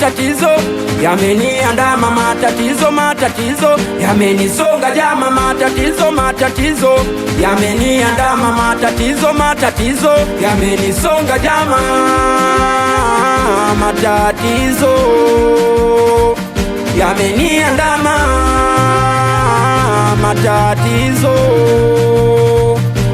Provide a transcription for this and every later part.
matatizo yameniandama, matatizo yamenisonga jama, matatizo yameniandama, matatizo yamenisonga jama, matatizo yameniandama, matatizo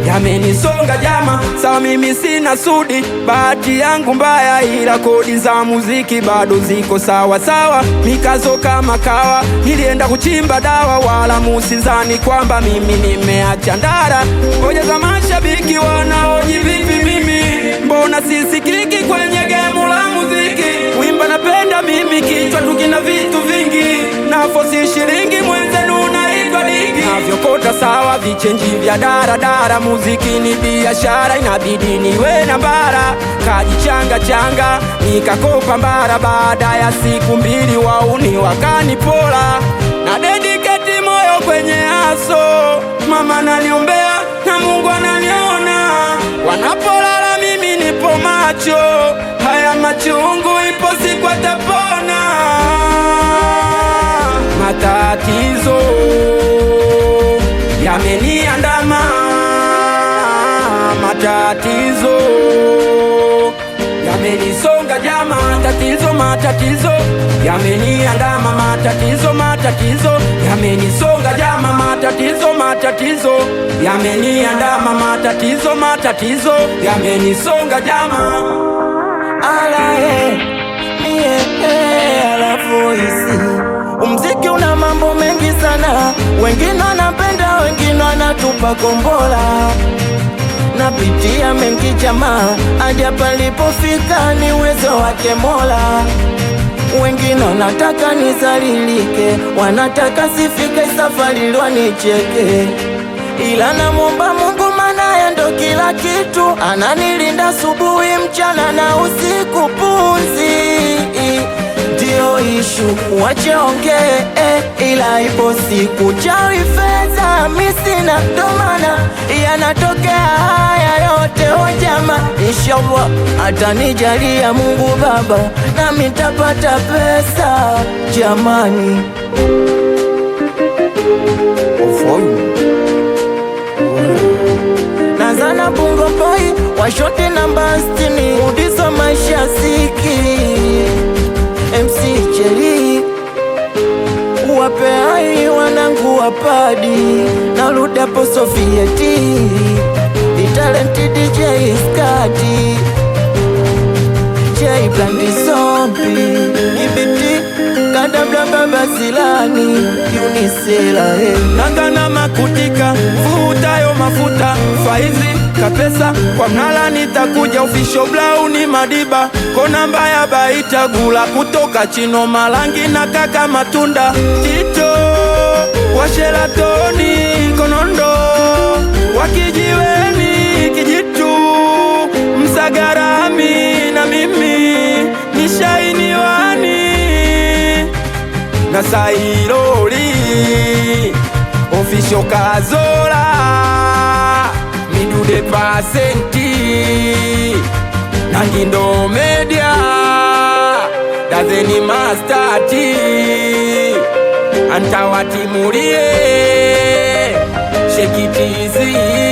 yamenisonga jama. Sawa mimi sina sudi, bahati yangu mbaya, ila kodi za muziki bado ziko sawa sawa. Mikazo kama kawa, nilienda kuchimba dawa, wala musizani kwamba mimi nimeacha ndara. Ngoja za mashabiki wanaoji vipi mimi, mbona sisikiki kwenye gemu la muziki. Wimba napenda mimi, kichwa tukina vitu vingi, nafosi shilingi mwenzenu naitwa dingi. Navyokota sawa vichenji vya dara, muziki ni biashara, inabidi niwe na bara. Kajichanga nikakopa mbara, baada ya siku mbili wauni wakanipola. Na dedicate moyo kwenye aso, mama naniombea na Mungu ananiona. Wanapolala mimi nipo macho, haya machungu ipo siku atapona. Matatizo yameniandama, matatizo yamenisonga jama, matatizo yameniandama, matatizo yamenisonga jama, matatizo yameniandama, matatizo yamenisonga jama. Ala voice. Mziki una mambo mengi sana, wengine wanapenda, wengine wanatupa kombola. Napitia mengi jamaa, hadi palipofika ni uwezo wake Mola. Wengine wanataka nizalilike, wanataka sifike safari wanicheke, ila namuomba Mungu maana ndo kila kitu, ananilinda asubuhi, mchana na usiku. Punzi ndio ishu, wache ongee, ila ipo siku chawi fedha misina, ndo maana yanatokea haya yote. Ojama inshallah atanijalia Mungu Baba, nami nitapata pesa jamani. Nazana Bongo Boy washote namba 60, udizo maisha siki MC Cheli, uwape hai wanangu wapadi, na Ludapo Sofieti, the talented DJ Skadi, J Blandi Zombi, Ibiti Kadabla Baba Zilani, Unisela Nangana makutika, fuhutayo mafuta, faizi kapesa kwa mnala, nitakuja official Blauni Madiba, kona mbaya baita gula, kutoka Chino Malangi na kaka Matunda, Tito Washeratoni Konondo, Wakijiweni Kijitu, Msagarami na mimi nishainiwani na Sailoli official Kazola, Midude Pasenti na Ngindo Media, Dazeni Mastati Antawati Murie Shekitizi.